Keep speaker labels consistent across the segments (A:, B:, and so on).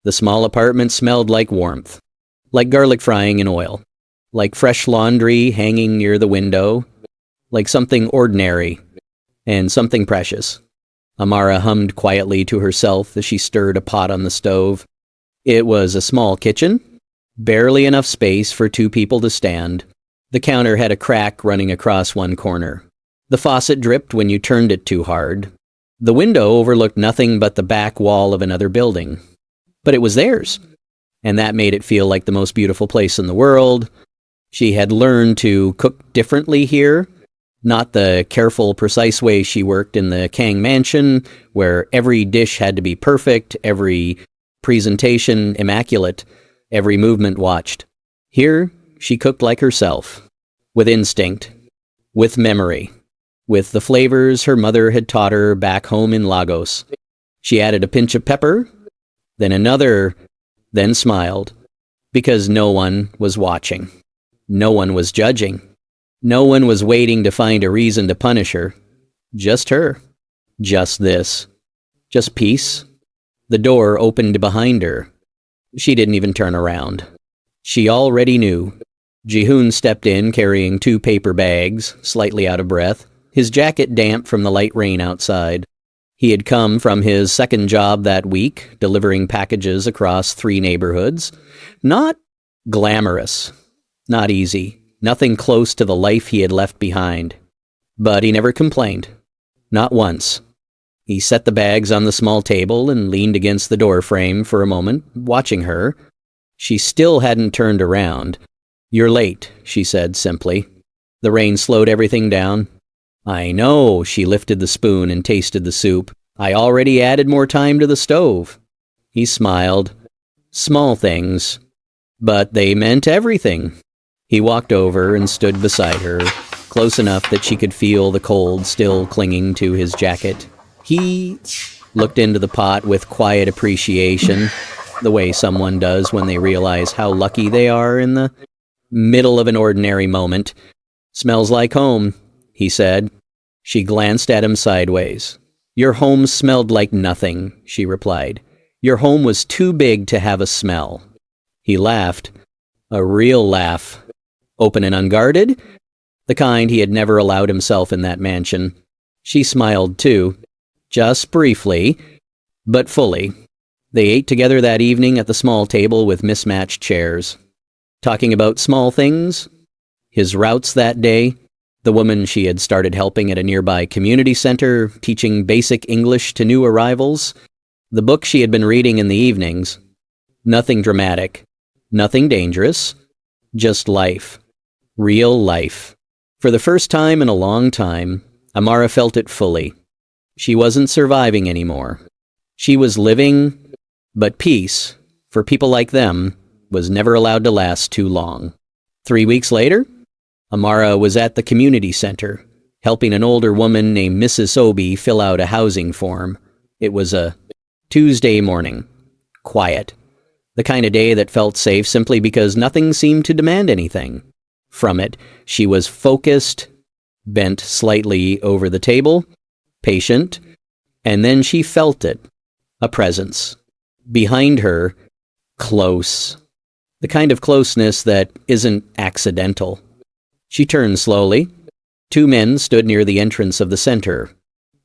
A: The small apartment smelled like warmth, like garlic frying in oil, like fresh laundry hanging near the window, like something ordinary and something precious. Amara hummed quietly to herself as she stirred a pot on the stove. It was a small kitchen, barely enough space for 2 people to stand. The counter had a crack running across one corner. The faucet dripped when you turned it too hard. The window overlooked nothing but the back wall of another building. But it was theirs, and that made it feel like the most beautiful place in the world. She had learned to cook differently here, not the careful, precise way she worked in the Kang mansion, where every dish had to be perfect, every presentation immaculate, every movement watched. Here, she cooked like herself, with instinct, with memory, with the flavors her mother had taught her back home in Lagos. She added a pinch of pepper, then another, then smiled, because no one was watching. No one was judging. No one was waiting to find a reason to punish her. Just her. Just this. Just peace. The door opened behind her. She didn't even turn around. She already knew. Jihoon stepped in carrying 2 paper bags, slightly out of breath, his jacket damp from the light rain outside. He had come from his second job that week, delivering packages across 3 neighborhoods. Not glamorous. Not easy. Nothing close to the life he had left behind. But he never complained. Not once. He set the bags on the small table and leaned against the door frame for a moment, watching her. She still hadn't turned around. "You're late," she said simply. The rain slowed everything down. "I know," she lifted the spoon and tasted the soup. "I already added more time to the stove." He smiled. Small things. But they meant everything. He walked over and stood beside her, close enough that she could feel the cold still clinging to his jacket. He looked into the pot with quiet appreciation, the way someone does when they realize how lucky they are in the middle of an ordinary moment. "Smells like home," he said. She glanced at him sideways. "Your home smelled like nothing," she replied. "Your home was too big to have a smell." He laughed. A real laugh. Open and unguarded? The kind he had never allowed himself in that mansion. She smiled too. Just briefly, but fully. They ate together that evening at the small table with mismatched chairs. Talking about small things? His routes that day? The woman she had started helping at a nearby community center, teaching basic English to new arrivals? The book she had been reading in the evenings? Nothing dramatic. Nothing dangerous. Just life. Real life. For the first time in a long time, Amara felt it fully. She wasn't surviving anymore. She was living, but peace, for people like them, was never allowed to last too long. 3 weeks later, Amara was at the community center, helping an older woman named Mrs. Obi fill out a housing form. It was a Tuesday morning. Quiet. The kind of day that felt safe simply because nothing seemed to demand anything. From it, she was focused, bent slightly over the table, patient, and then she felt it, a presence. Behind her, close. The kind of closeness that isn't accidental. She turned slowly. 2 men stood near the entrance of the center,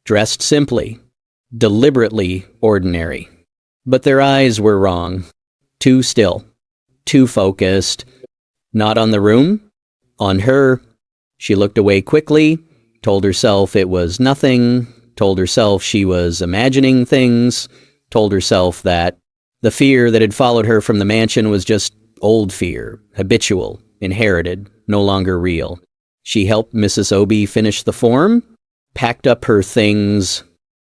A: dressed simply, deliberately ordinary. But their eyes were wrong. Too still, too focused. Not on the room, on her. She looked away quickly, told herself it was nothing, told herself she was imagining things, told herself that the fear that had followed her from the mansion was just old fear, habitual, inherited, no longer real. She helped Mrs. Obi finish the form, packed up her things,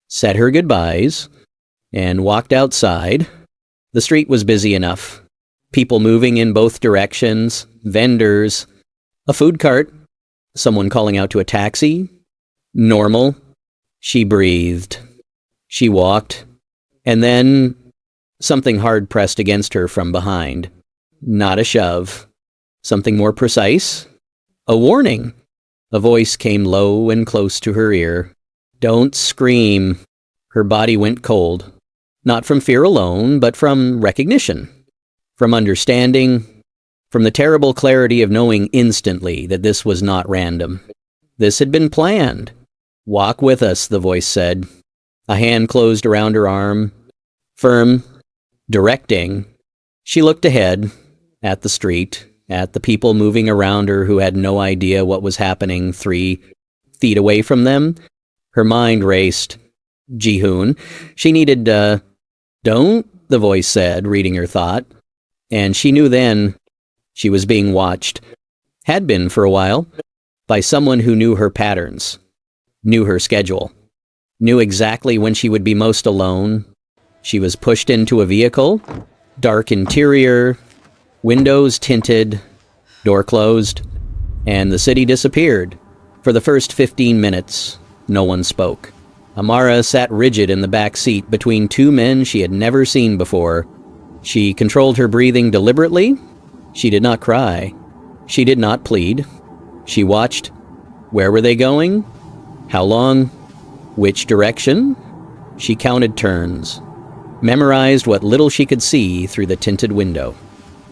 A: said her goodbyes, and walked outside. The street was busy enough. People moving in both directions, vendors, a food cart, someone calling out to a taxi. Normal. She breathed. She walked. And then something hard pressed against her from behind. Not a shove. Something more precise. A warning. A voice came low and close to her ear. "Don't scream." Her body went cold. Not from fear alone, but from recognition, from understanding, from the terrible clarity of knowing instantly that this was not random. This had been planned. "Walk with us," the voice said. A hand closed around her arm. Firm, directing. She looked ahead, at the street, at the people moving around her who had no idea what was happening 3 feet away from them. Her mind raced. Jihoon. She needed, "Don't," the voice said, reading her thought. And she knew then she was being watched. Had been for a while. By someone who knew her patterns. Knew her schedule. Knew exactly when she would be most alone. She was pushed into a vehicle. Dark interior. Windows tinted. Door closed. And the city disappeared. For the first 15 minutes, no one spoke. Amara sat rigid in the back seat between 2 men she had never seen before. She controlled her breathing deliberately. She did not cry. She did not plead. She watched. Where were they going? How long? Which direction? She counted turns. Memorized what little she could see through the tinted window.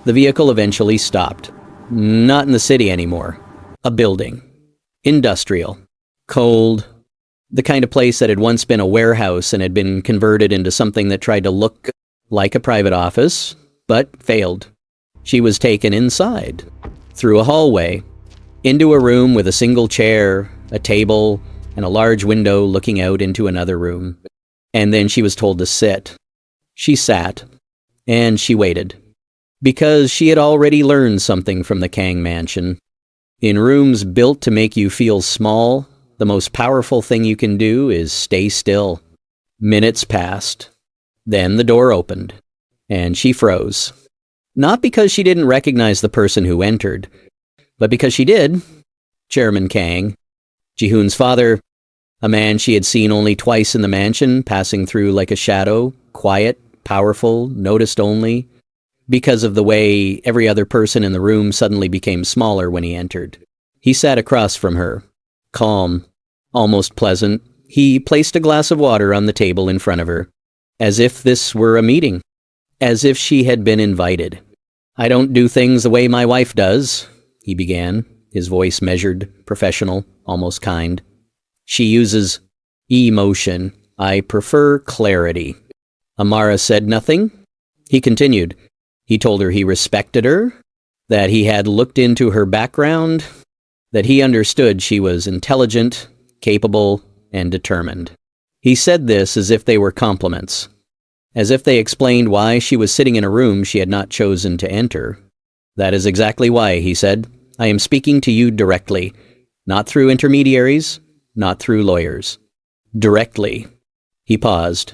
A: The vehicle eventually stopped. Not in the city anymore. A building. Industrial. Cold. The kind of place that had once been a warehouse and had been converted into something that tried to look like a private office, but failed. She was taken inside, through a hallway, into a room with a single chair, a table, and a large window looking out into another room. And then she was told to sit. She sat, and she waited, because she had already learned something from the Kang mansion. In rooms built to make you feel small, the most powerful thing you can do is stay still. Minutes passed. Then the door opened, and she froze. Not because she didn't recognize the person who entered, but because she did. Chairman Kang, Jihoon's father, a man she had seen only twice in the mansion, passing through like a shadow, quiet, powerful, noticed only, because of the way every other person in the room suddenly became smaller when he entered. He sat across from her, calm, almost pleasant. He placed a glass of water on the table in front of her, as if this were a meeting, as if she had been invited. "I don't do things the way my wife does," he began, his voice measured, professional, almost kind. "She uses emotion. I prefer clarity." Amara said nothing. He continued. He told her he respected her, that he had looked into her background, that he understood she was intelligent, capable, and determined. He said this as if they were compliments, as if they explained why she was sitting in a room she had not chosen to enter. "That is exactly why," he said. "I am speaking to you directly, not through intermediaries, not through lawyers. Directly." He paused.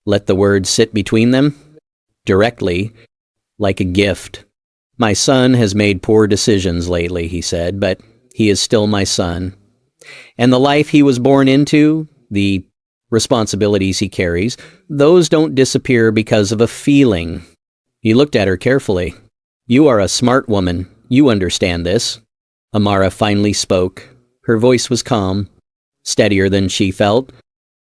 A: Let the words sit between them. Directly, like a gift. "My son has made poor decisions lately," he said, "but he is still my son. And the life he was born into, the responsibilities he carries, those don't disappear because of a feeling." He looked at her carefully. "You are a smart woman. You understand this." Amara finally spoke. Her voice was calm, steadier than she felt.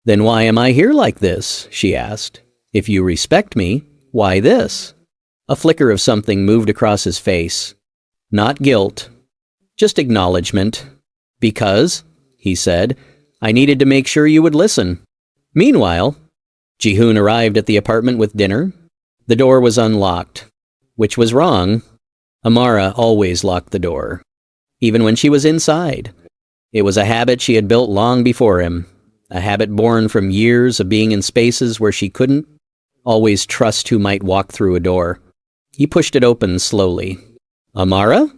A: "Then why am I here like this?" she asked. "If you respect me, why this?" A flicker of something moved across his face. Not guilt, just acknowledgement. "Because," he said, "I needed to make sure you would listen." Meanwhile, Jihoon arrived at the apartment with dinner. The door was unlocked, which was wrong. Amara always locked the door, even when she was inside. It was a habit she had built long before him, a habit born from years of being in spaces where she couldn't always trust who might walk through a door. He pushed it open slowly. "Amara?"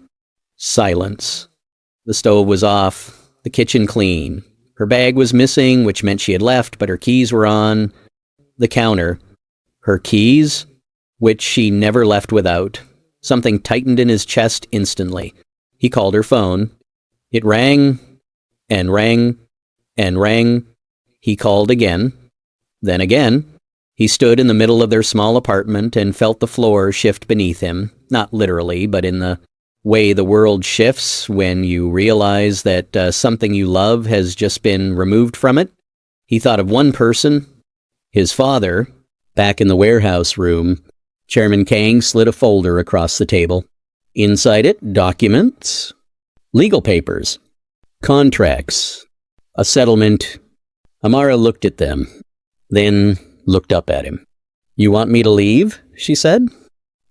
A: Silence. The stove was off, the kitchen clean. Her bag was missing, which meant she had left, but her keys were on the counter. Her keys, which she never left without. Something tightened in his chest instantly. He called her phone. It rang, and rang, and rang. He called again, then again. He stood in the middle of their small apartment and felt the floor shift beneath him, not literally, but in the way the world shifts when you realize that something you love has just been removed from it. He thought of one person, his father, Back in the warehouse room, Chairman Kang slid a folder across the table. Inside it, documents, legal papers, contracts, a settlement. Amara looked at them, then looked up at him. "You want me to leave?" she said.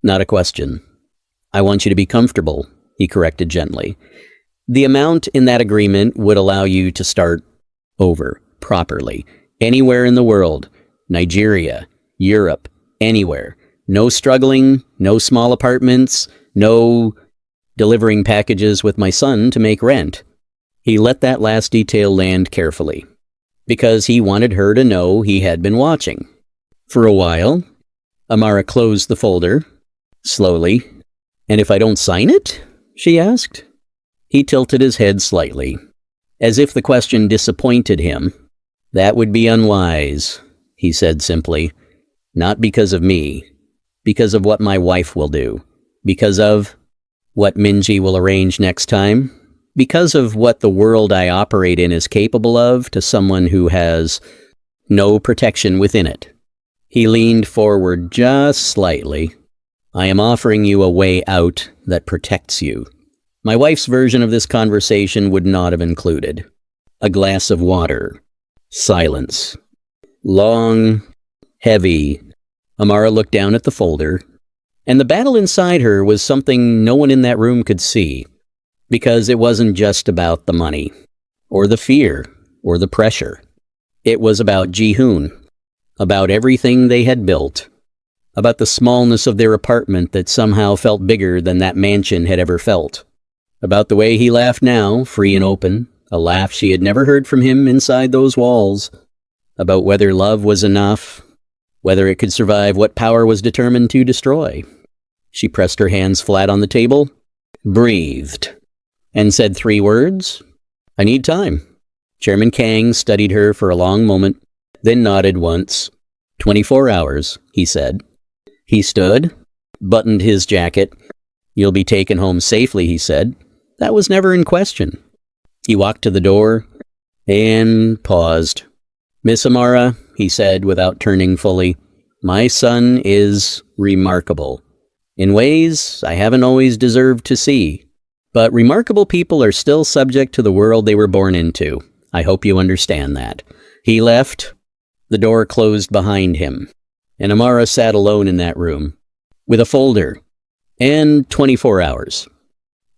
A: Not a question. "I want you to be comfortable," he corrected gently. "The amount in that agreement would allow you to start over, properly, anywhere in the world. Nigeria, Europe, anywhere. No struggling, no small apartments, no delivering packages with my son to make rent." He let that last detail land carefully, because he wanted her to know he had been watching. For a while, Amara closed the folder, slowly. "And if I don't sign it?" she asked. He tilted his head slightly, as if the question disappointed him. "That would be unwise," he said simply. "Not because of me, because of what my wife will do, because of what Minji will arrange next time, because of what the world I operate in is capable of to someone who has no protection within it." He leaned forward just slightly. "I am offering you a way out that protects you." My wife's version of this conversation would not have included a glass of water, silence, long, heavy. Amara looked down at the folder, and the battle inside her was something no one in that room could see, because it wasn't just about the money, or the fear, or the pressure. It was about Jihoon, about everything they had built, about the smallness of their apartment that somehow felt bigger than that mansion had ever felt, about the way he laughed now, free and open, a laugh she had never heard from him inside those walls, about whether love was enough, whether it could survive what power was determined to destroy. She pressed her hands flat on the table, breathed, and said 3 words, "I need time." Chairman Kang studied her for a long moment, then nodded once. 24 hours, he said. He stood, buttoned his jacket. "You'll be taken home safely," he said. That was never in question. He walked to the door and paused. "Miss Amara," he said without turning fully, "my son is remarkable. In ways I haven't always deserved to see. But remarkable people are still subject to the world they were born into. I hope you understand that." He left. The door closed behind him, and Amara sat alone in that room, with a folder, and 24 hours,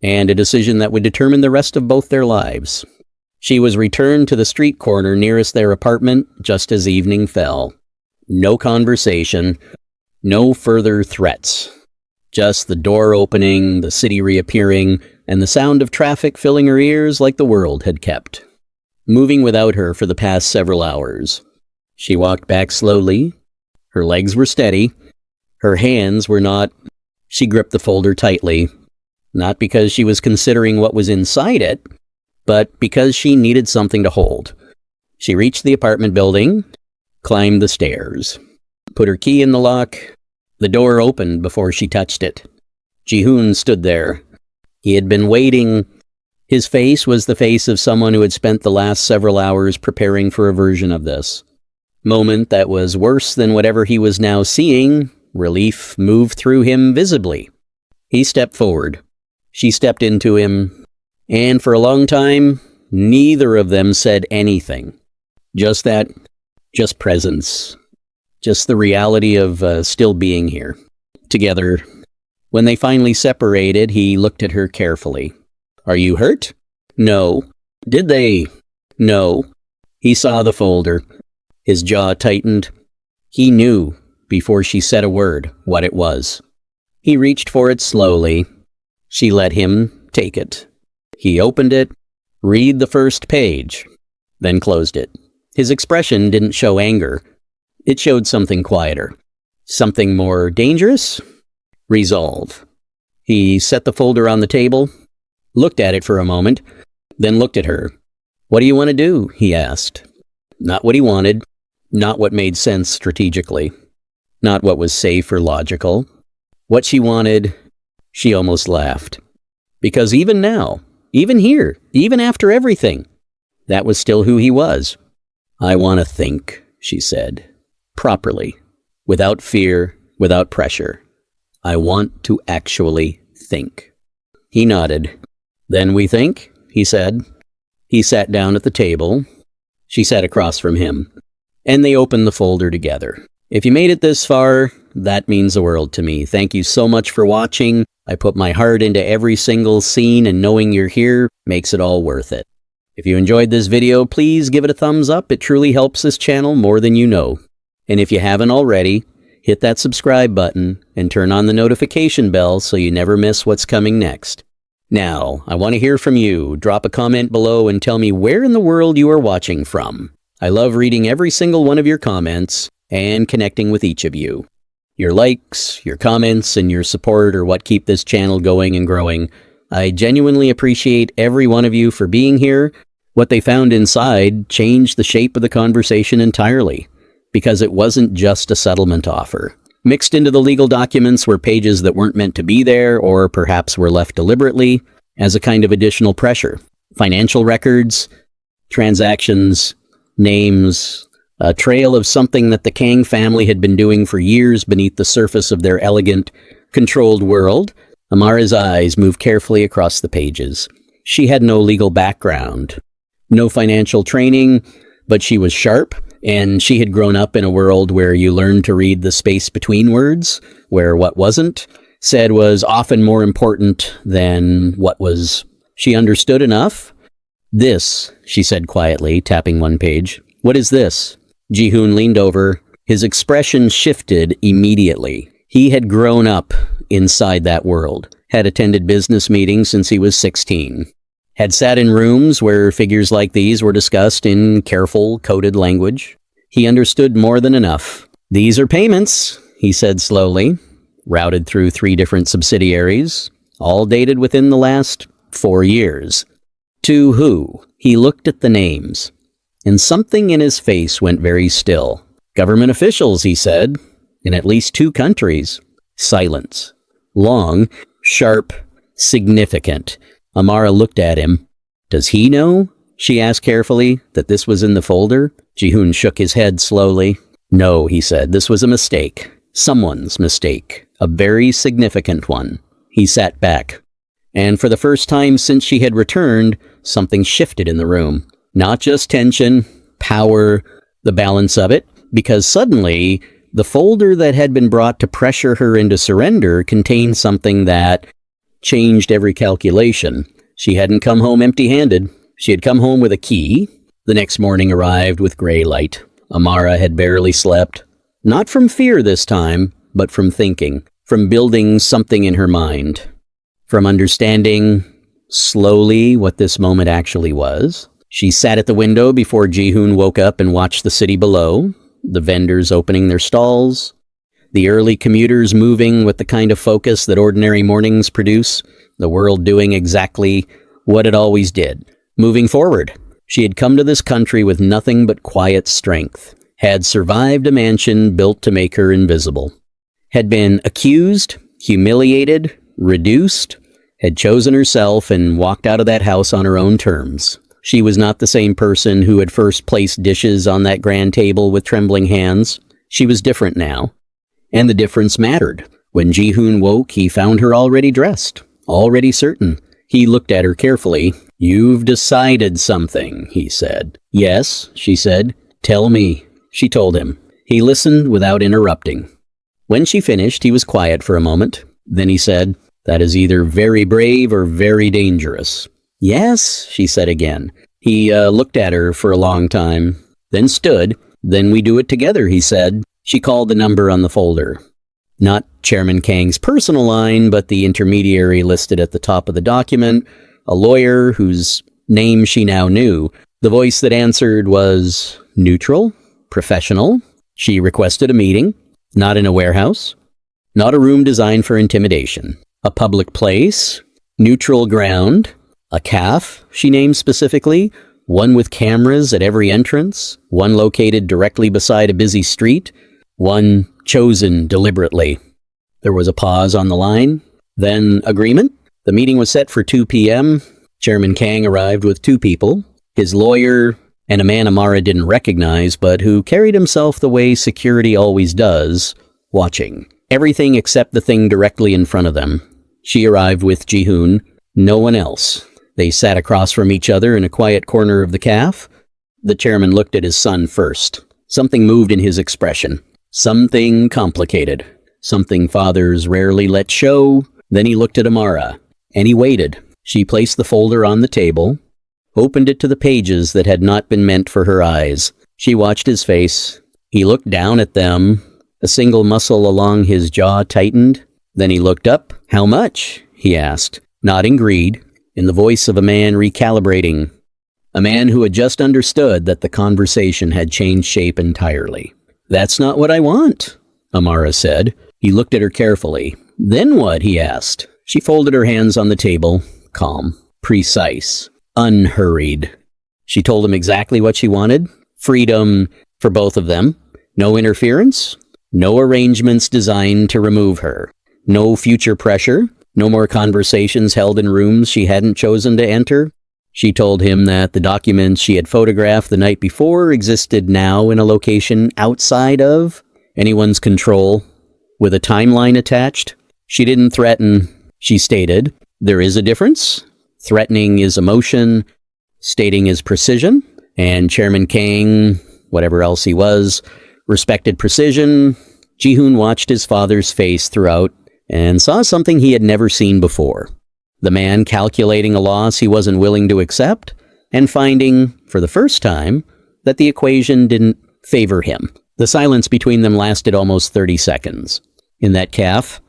A: and a decision that would determine the rest of both their lives. She was returned to the street corner nearest their apartment just as evening fell. No conversation, no further threats. Just the door opening, the city reappearing, and the sound of traffic filling her ears like the world had kept, moving without her for the past several hours. She walked back slowly. Her legs were steady. Her hands were not. She gripped the folder tightly, not because she was considering what was inside it, but because she needed something to hold. She reached the apartment building, climbed the stairs, put her key in the lock. The door opened before she touched it. Jihoon stood there. He had been waiting. His face was the face of someone who had spent the last several hours preparing for a version of this moment that was worse than whatever he was now seeing. Relief moved through him visibly. He stepped forward. She stepped into him, and for a long time, neither of them said anything. Just presence. Just the reality of still being here, together. When they finally separated, he looked at her carefully. "Are you hurt?" "No." "Did they?" "No." He saw the folder. His jaw tightened. He knew, before she said a word, what it was. He reached for it slowly. She let him take it. He opened it, read the first page, then closed it. His expression didn't show anger. It showed something quieter. Something more dangerous? Resolve. He set the folder on the table, looked at it for a moment, then looked at her. "What do you want to do?" he asked. Not what he wanted, not what made sense strategically, not what was safe or logical. What she wanted, she almost laughed. Because even now, even here, even after everything, that was still who he was. "I want to think," she said, "properly, without fear, without pressure. I want to actually think. He nodded. Then we think, he said. He sat down at the table. She sat across from him, and they opened the folder together. If you made it this far, that means the world to me. Thank you so much for watching. I put my heart into every single scene, and knowing you're here makes it all worth it. If you enjoyed this video, please give it a thumbs up. It truly helps this channel more than you know. And if you haven't already, hit that subscribe button and turn on the notification bell so you never miss what's coming next. Now, I want to hear from you. Drop a comment below and tell me where in the world you are watching from. I love reading every single one of your comments and connecting with each of you. Your likes, your comments, and your support are what keep this channel going and growing. I genuinely appreciate every one of you for being here. What they found inside changed the shape of the conversation entirely, because it wasn't just a settlement offer. Mixed into the legal documents were pages that weren't meant to be there, or perhaps were left deliberately as a kind of additional pressure. Financial records, transactions, names, a trail of something that the Kang family had been doing for years beneath the surface of their elegant, controlled world. Amara's eyes moved carefully across the pages. She had no legal background, no financial training, but she was sharp, and she had grown up in a world where you learned to read the space between words, where what wasn't said was often more important than what was. She understood enough. This, she said quietly, tapping one page. What is this? Jihoon leaned over. His expression shifted immediately. He had grown up inside that world, had attended business meetings since he was 16, had sat in rooms where figures like these were discussed in careful, coded language. He understood more than enough. These are payments, he said slowly, routed through 3 different subsidiaries, all dated within the last 4 years. To who? He looked at the names, and something in his face went very still. Government officials, he said, in at least 2 countries. Silence. Long, sharp, significant. Amara looked at him. Does he know? She asked carefully, that this was in the folder. Jihoon shook his head slowly. No, he said, this was a mistake. Someone's mistake. A very significant one. He sat back. And for the first time since she had returned, something shifted in the room. Not just tension, power, the balance of it, because suddenly the folder that had been brought to pressure her into surrender contained something that changed every calculation. She hadn't come home empty-handed. She had come home with a key. The next morning arrived with gray light. Amara had barely slept. Not from fear this time, but from thinking, from building something in her mind, from understanding slowly what this moment actually was. She sat at the window before Jihoon woke up and watched the city below, the vendors opening their stalls, the early commuters moving with the kind of focus that ordinary mornings produce, the world doing exactly what it always did, moving forward. She had come to this country with nothing but quiet strength, had survived a mansion built to make her invisible, had been accused, humiliated, reduced, had chosen herself and walked out of that house on her own terms. She was not the same person who had first placed dishes on that grand table with trembling hands. She was different now. And the difference mattered. When Jihoon woke, he found her already dressed, already certain. He looked at her carefully. You've decided something, he said. Yes, she said. Tell me, she told him. He listened without interrupting. When she finished, he was quiet for a moment. Then he said, that is either very brave or very dangerous. Yes, she said again. He looked at her for a long time, then stood. Then we do it together, he said. She called the number on the folder. Not Chairman Kang's personal line, but the intermediary listed at the top of the document, a lawyer whose name she now knew. The voice that answered was neutral, professional. She requested a meeting, not in a warehouse, not a room designed for intimidation. A public place, neutral ground, a caf, she named specifically, one with cameras at every entrance, one located directly beside a busy street, one chosen deliberately. There was a pause on the line, then agreement. The meeting was set for 2 p.m. Chairman Kang arrived with 2 people, his lawyer and a man Amara didn't recognize, but who carried himself the way security always does, watching. Everything except the thing directly in front of them. She arrived with Jihoon, no one else. They sat across from each other in a quiet corner of the caf. The chairman looked at his son first. Something moved in his expression. Something complicated. Something fathers rarely let show. Then he looked at Amara, and he waited. She placed the folder on the table, opened it to the pages that had not been meant for her eyes. She watched his face. He looked down at them. A single muscle along his jaw tightened. Then he looked up. "How much?" he asked, not in greed, in the voice of a man recalibrating. A man who had just understood that the conversation had changed shape entirely. "That's not what I want," Amara said. He looked at her carefully. "Then what?" he asked. She folded her hands on the table, calm, precise, unhurried. She told him exactly what she wanted. Freedom for both of them. No interference. No arrangements designed to remove her. No future pressure. No more conversations held in rooms she hadn't chosen to enter. She told him that the documents she had photographed the night before existed now in a location outside of anyone's control, with a timeline attached. She didn't threaten, she stated. There is a difference. Threatening is emotion, stating is precision, and Chairman Kang, whatever else he was, respected precision. Jihoon watched his father's face throughout and saw something he had never seen before. The man calculating a loss he wasn't willing to accept, and finding, for the first time, that the equation didn't favor him. The silence between them lasted almost 30 seconds. In that caf,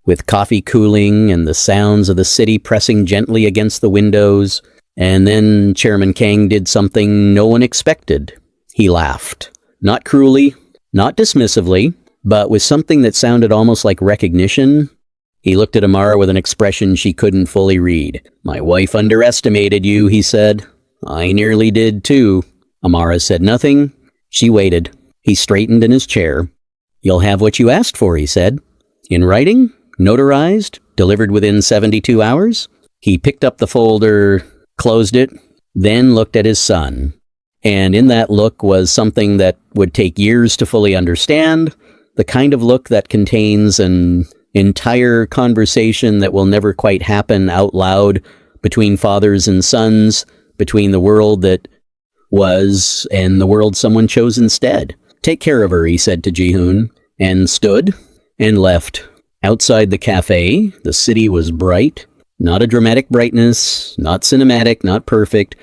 A: with coffee cooling and the sounds of the city pressing gently against the windows, and then Chairman Kang did something no one expected. He laughed. Not cruelly, not dismissively, but with something that sounded almost like recognition. He looked at Amara with an expression she couldn't fully read. "My wife underestimated you," he said. "I nearly did too." Amara said nothing. She waited. He straightened in his chair. "You'll have what you asked for," he said. "In writing, notarized, delivered within 72 hours. He picked up the folder, closed it, then looked at his son. And in that look was something that would take years to fully understand, the kind of look that contains an entire conversation that will never quite happen out loud between fathers and sons, between the world that was and the world someone chose instead. "Take care of her," he said to Jihoon, and stood and left. Outside the cafe, the city was bright. Not a dramatic brightness, not cinematic, not perfect,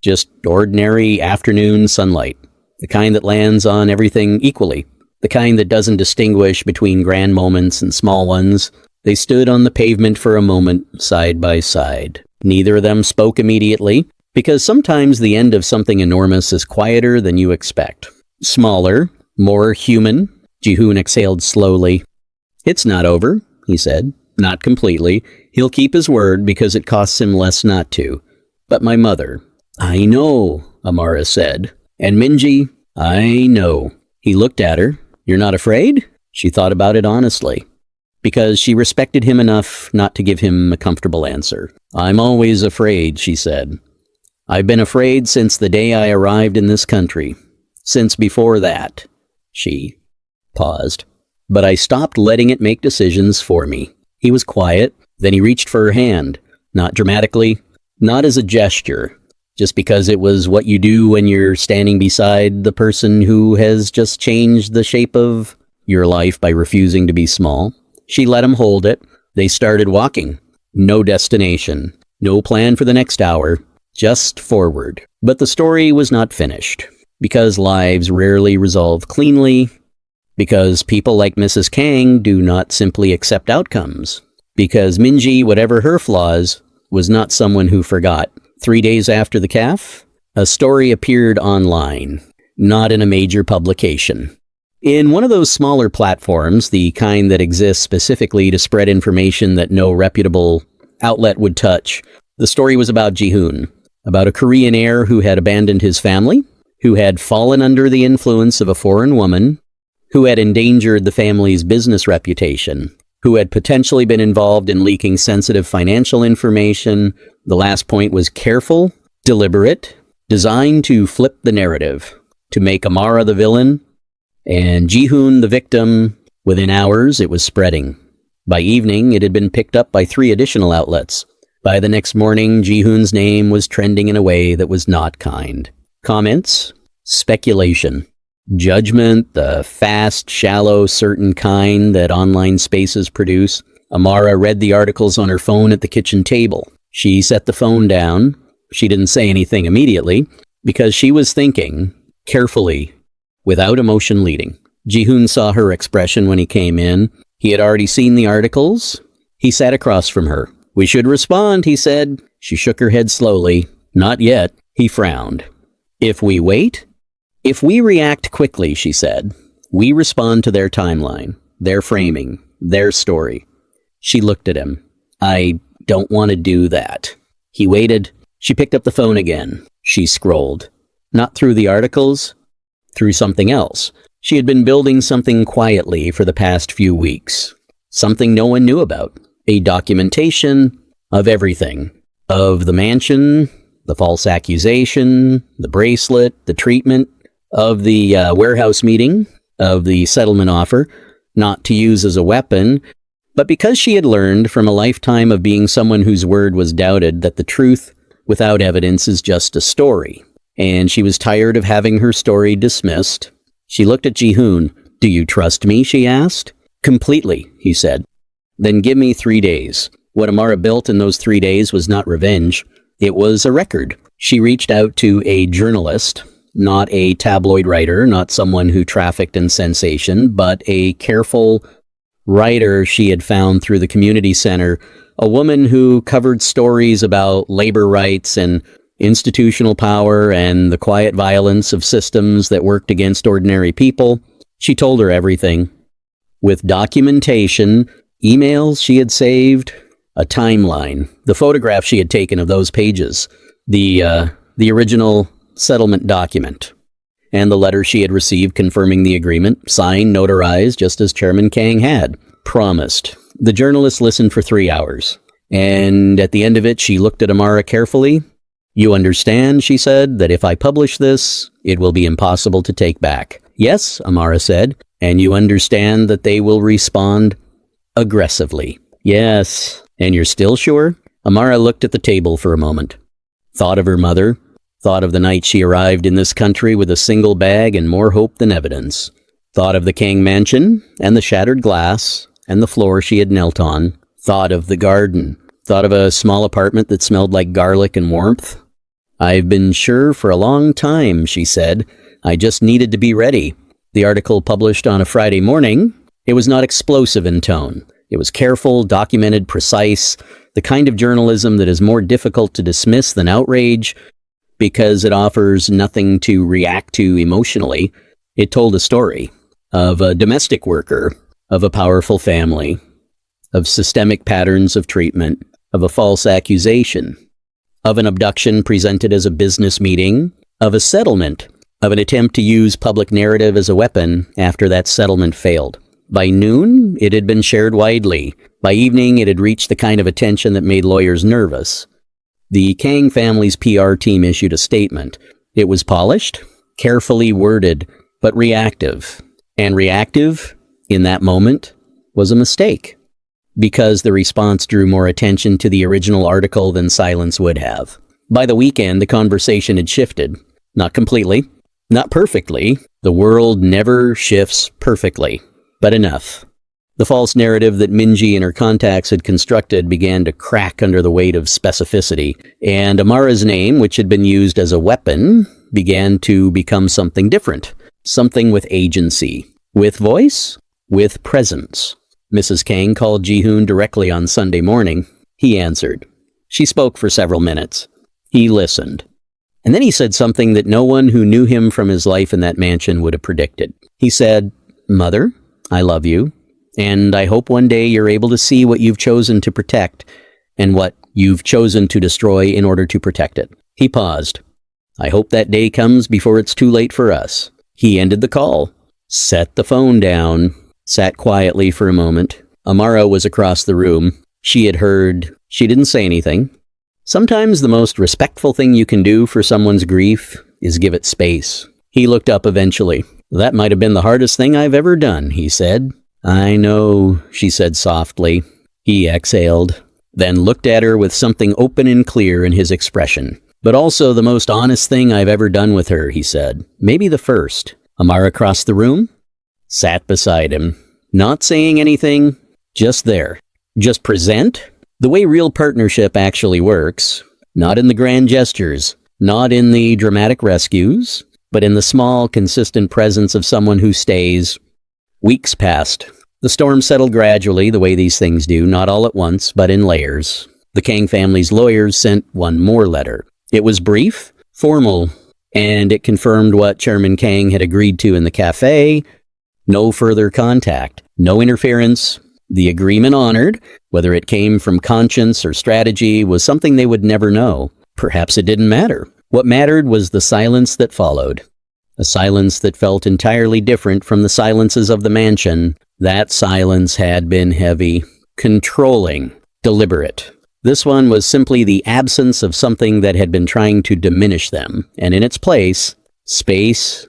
A: just ordinary afternoon sunlight. The kind that lands on everything equally. The kind that doesn't distinguish between grand moments and small ones. They stood on the pavement for a moment, side by side. Neither of them spoke immediately, because sometimes the end of something enormous is quieter than you expect. Smaller, more human. Jihoon exhaled slowly. "It's not over," he said. "Not completely. He'll keep his word because it costs him less not to. But my mother..." "I know," Amara said. "And Minji, I know." He looked at her. "You're not afraid?" She thought about it honestly, because she respected him enough not to give him a comfortable answer. "I'm always afraid," she said. "I've been afraid since the day I arrived in this country. Since before that." She paused. "But I stopped letting it make decisions for me." He was quiet. Then he reached for her hand. Not dramatically, not as a gesture, just because it was what you do when you're standing beside the person who has just changed the shape of your life by refusing to be small. She let him hold it. They started walking. No destination. No plan for the next hour. Just forward. But the story was not finished. Because lives rarely resolve cleanly. Because people like Mrs. Kang do not simply accept outcomes. Because Minji, whatever her flaws, was not someone who forgot. 3 days after the caf, a story appeared online, not in a major publication. In one of those smaller platforms, the kind that exists specifically to spread information that no reputable outlet would touch, the story was about Jihoon, about a Korean heir who had abandoned his family, who had fallen under the influence of a foreign woman, who had endangered the family's business reputation, who had potentially been involved in leaking sensitive financial information. The last point was careful, deliberate, designed to flip the narrative, to make Amara the villain and Jihoon the victim. Within hours, it was spreading. By evening, it had been picked up by 3 additional outlets. By the next morning, Jihoon's name was trending in a way that was not kind. Comments? Speculation. Judgment, the fast, shallow, certain kind that online spaces produce. Amara read the articles on her phone at the kitchen table. She set the phone down. She didn't say anything immediately because she was thinking carefully, without emotion leading. Jihoon saw her expression when he came in. He had already seen the articles. He sat across from her. "We should respond," he said. She shook her head slowly. "Not yet." He frowned. "If we wait?" "If we react quickly," she said, "we respond to their timeline, their framing, their story." She looked at him. "I don't want to do that." He waited. She picked up the phone again. She scrolled. Not through the articles, through something else. She had been building something quietly for the past few weeks. Something no one knew about. A documentation of everything. Of the mansion, the false accusation, the bracelet, the treatment, of the warehouse meeting, of the settlement offer, not to use as a weapon, but because she had learned from a lifetime of being someone whose word was doubted that the truth without evidence is just a story. And she was tired of having her story dismissed. She looked at Jihoon. "Do you trust me?" she asked. "Completely," he said. "Then give me 3 days." What Amara built in those 3 days was not revenge. It was a record. She reached out to a journalist, not a tabloid writer, not someone who trafficked in sensation, but a careful writer she had found through the community center, a woman who covered stories about labor rights and institutional power and the quiet violence of systems that worked against ordinary people. She told her everything. With documentation, emails she had saved, a timeline, the photograph she had taken of those pages, the original settlement document, and the letter she had received confirming the agreement, signed, notarized, just as Chairman Kang had promised. The journalist listened for 3 hours, and at the end of it, she looked at Amara carefully. "You understand," she said, "that if I publish this, it will be impossible to take back." "Yes," Amara said, "and you understand that they will respond aggressively." "Yes." "And you're still sure?" Amara looked at the table for a moment, thought of her mother, thought of the night she arrived in this country with a single bag and more hope than evidence, thought of the Kang mansion and the shattered glass and the floor she had knelt on, thought of the garden, thought of a small apartment that smelled like garlic and warmth. "I've been sure for a long time," she said. "I just needed to be ready." The article published on a Friday morning, it was not explosive in tone. It was careful, documented, precise, the kind of journalism that is more difficult to dismiss than outrage because it offers nothing to react to emotionally. It told a story of a domestic worker, of a powerful family, of systemic patterns of treatment, of a false accusation, of an abduction presented as a business meeting, of a settlement, of an attempt to use public narrative as a weapon after that settlement failed. By noon, it had been shared widely. By evening, it had reached the kind of attention that made lawyers nervous. The Kang family's PR team issued a statement. It was polished, carefully worded, but reactive. And reactive, in that moment, was a mistake, because the response drew more attention to the original article than silence would have. By the weekend, the conversation had shifted. Not completely, not perfectly. The world never shifts perfectly, but enough. The false narrative that Minji and her contacts had constructed began to crack under the weight of specificity, and Amara's name, which had been used as a weapon, began to become something different, something with agency, with voice, with presence. Mrs. Kang called Jihoon directly on Sunday morning. He answered. She spoke for several minutes. He listened. And then he said something that no one who knew him from his life in that mansion would have predicted. He said, "Mother, I love you. And I hope one day you're able to see what you've chosen to protect and what you've chosen to destroy in order to protect it." He paused. "I hope that day comes before it's too late for us." He ended the call, set the phone down, sat quietly for a moment. Amara was across the room. She had heard. She didn't say anything. Sometimes the most respectful thing you can do for someone's grief is give it space. He looked up eventually. That might have been the hardest thing I've ever done, he said. I know, she said softly. He exhaled, then looked at her with something open and clear in his expression. But also the most honest thing I've ever done with her, he said. Maybe the first. Amara crossed the room, sat beside him, not saying anything, just there. Just present the way real partnership actually works, not in the grand gestures, not in the dramatic rescues, but in the small, consistent presence of someone who stays. Weeks passed. The storm settled gradually, the way these things do, not all at once, but in layers. The Kang family's lawyers sent one more letter. It was brief, formal, and it confirmed what Chairman Kang had agreed to in the cafe. No further contact, no interference. The agreement honored, whether it came from conscience or strategy, was something they would never know. Perhaps it didn't matter. What mattered was the silence that followed. A silence that felt entirely different from the silences of the mansion. That silence had been heavy, controlling, deliberate. This one was simply the absence of something that had been trying to diminish them, and in its place, space,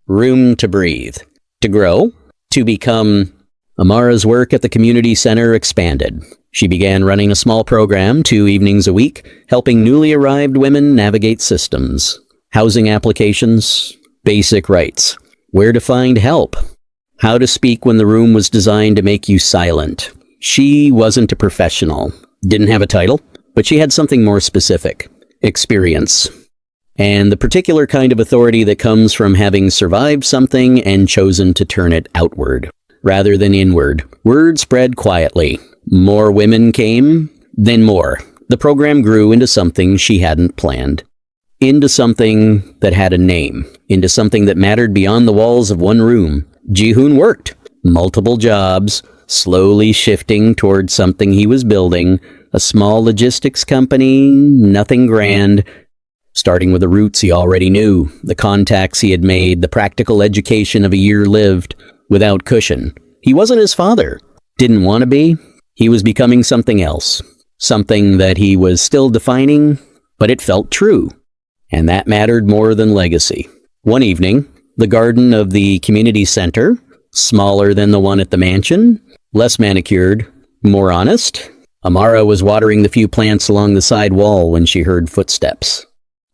A: room to breathe, to grow, to become. Amara's work at the community center expanded. She began running a small program 2 evenings a week, helping newly arrived women navigate systems, housing applications, basic rights, where to find help, how to speak when the room was designed to make you silent. She wasn't a professional, didn't have a title, but she had something more specific: experience. And the particular kind of authority that comes from having survived something and chosen to turn it outward rather than inward. Word spread quietly. More women came, then more. The program grew into something she hadn't planned. Into something that had a name. Into something that mattered beyond the walls of one room. Jihoon worked. Multiple jobs, slowly shifting towards something he was building. A small logistics company, nothing grand. Starting with the roots he already knew, the contacts he had made, the practical education of a year lived. Without cushion. He wasn't his father. Didn't want to be. He was becoming something else. Something that he was still defining, but it felt true. And that mattered more than legacy. One evening, the garden of the community center, smaller than the one at the mansion, less manicured, more honest. Amara was watering the few plants along the side wall when she heard footsteps.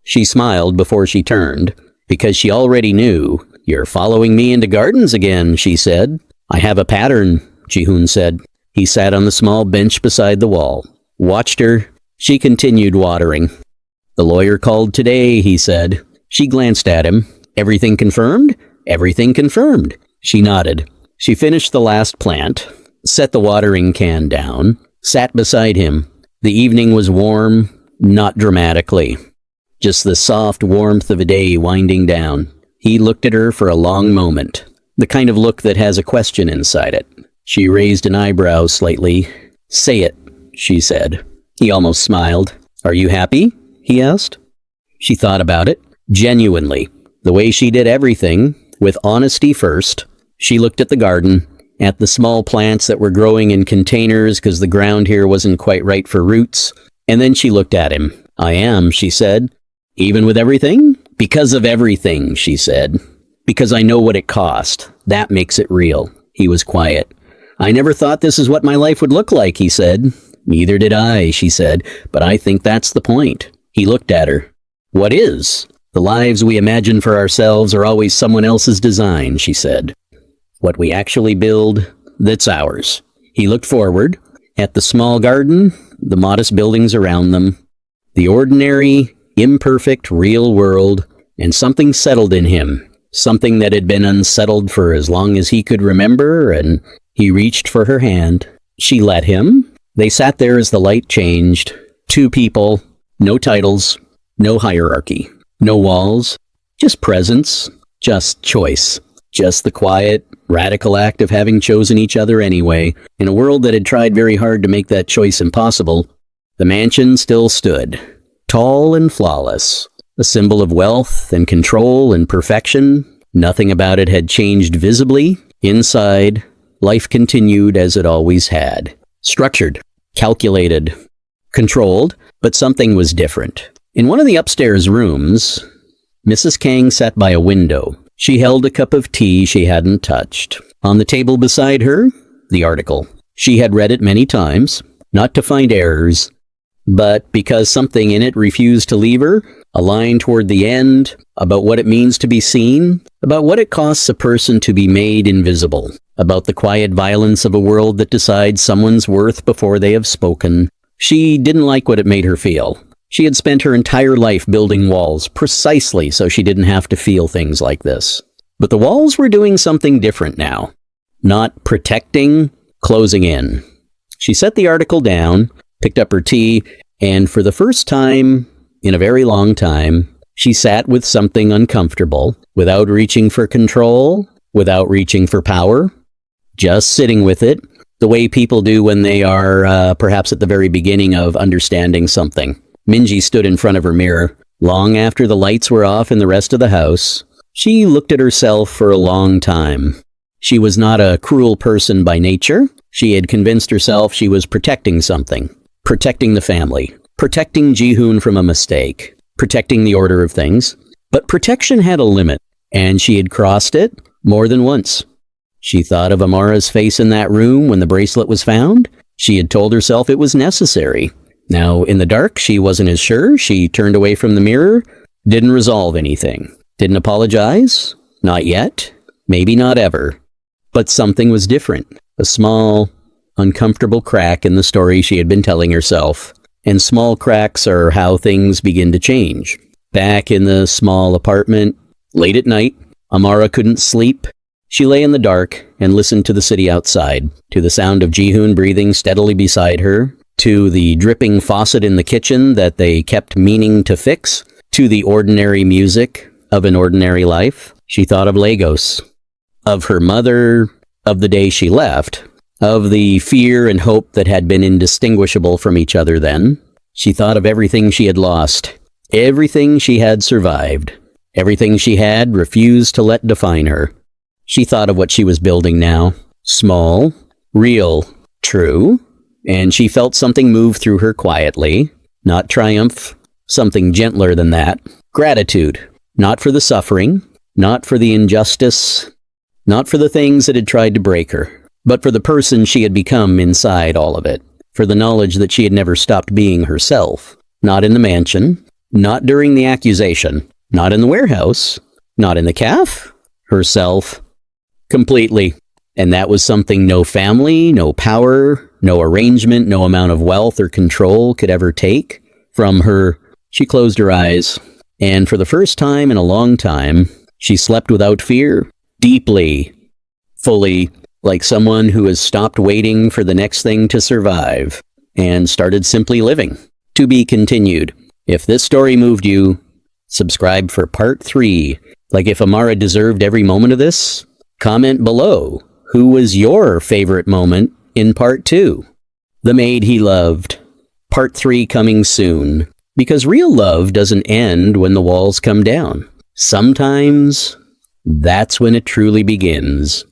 A: She smiled before she turned, because she already knew. You're following me into gardens again, she said. I have a pattern, Jihoon said. He sat on the small bench beside the wall, watched her. She continued watering. The lawyer called today, he said. She glanced at him. Everything confirmed? Everything confirmed. She nodded. She finished the last plant, set the watering can down, sat beside him. The evening was warm, not dramatically. Just the soft warmth of a day winding down. He looked at her for a long moment, the kind of look that has a question inside it. She raised an eyebrow slightly. Say it, she said. He almost smiled. Are you happy? He asked. She thought about it, genuinely, the way she did everything, with honesty first. She looked at the garden, at the small plants that were growing in containers because the ground here wasn't quite right for roots, and then she looked at him. I am, she said. Even with everything? Because of everything, she said. Because I know what it cost. That makes it real. He was quiet. I never thought this is what my life would look like, he said. Neither did I, she said, but I think that's the point. He looked at her. What is? The lives we imagine for ourselves are always someone else's design, she said. What we actually build, that's ours. He looked forward, at the small garden, the modest buildings around them, the ordinary, imperfect, real world, and something settled in him, something that had been unsettled for as long as he could remember, and he reached for her hand. She let him. They sat there as the light changed. 2 people, no titles, no hierarchy, no walls, just presence, just choice, just the quiet, radical act of having chosen each other anyway. In a world that had tried very hard to make that choice impossible, the mansion still stood. Tall and flawless, a symbol of wealth and control and perfection. Nothing about it had changed visibly. Inside, life continued as it always had. Structured, calculated, controlled, But something was different. In one of the upstairs rooms, Mrs. Kang sat by a window. She held a cup of tea she hadn't touched. On the table beside her, the article. She had read it many times, not to find errors, but because something in it refused to leave her. A line toward the end about what it means to be seen, about what it costs a person to be made invisible, about the quiet violence of a world that decides someone's worth before they have spoken. She didn't like what it made her feel. She had spent her entire life building walls precisely so she didn't have to feel things like this. But the walls were doing something different now. Not protecting, closing in. She set the article down, picked up her tea, and for the first time in a very long time, she sat with something uncomfortable, without reaching for control, without reaching for power, just sitting with it, the way people do when they are perhaps at the very beginning of understanding something. Minji stood in front of her mirror, long after the lights were off in the rest of the house. She looked at herself for a long time. She was not a cruel person by nature. She had convinced herself she was protecting something, protecting the family, protecting Jihoon from a mistake, protecting the order of things. But protection had a limit, and she had crossed it more than once. She thought of Amara's face in that room when the bracelet was found. She had told herself it was necessary. Now, in the dark, she wasn't as sure. She turned away from the mirror, didn't resolve anything, didn't apologize, not yet, maybe not ever. But something was different, a small, uncomfortable crack in the story she had been telling herself. And small cracks are how things begin to change. Back in the small apartment, late at night, Amara couldn't sleep. She lay in the dark and listened to the city outside, to the sound of Jihoon breathing steadily beside her, to the dripping faucet in the kitchen that they kept meaning to fix, to the ordinary music of an ordinary life. She thought of Lagos, of her mother, of the day she left, of the fear and hope that had been indistinguishable from each other then. She thought of everything she had lost, everything she had survived, everything she had refused to let define her. She thought of what she was building now, small, real, true, and she felt something move through her quietly, not triumph, something gentler than that, gratitude, not for the suffering, not for the injustice, not for the things that had tried to break her, but for the person she had become inside all of it, for the knowledge that she had never stopped being herself, not in the mansion, not during the accusation, not in the warehouse, not in the cafe, herself, completely. And that was something no family, no power, no arrangement, no amount of wealth or control could ever take from her. She closed her eyes, and for the first time in a long time, she slept without fear, deeply, fully, like someone who has stopped waiting for the next thing to survive and started simply living. To be continued. If this story moved you, subscribe for part 3. Like if Amara deserved every moment of this, comment below. Who was your favorite moment in part 2? The maid he loved. Part 3 coming soon. Because real love doesn't end when the walls come down. Sometimes that's when it truly begins.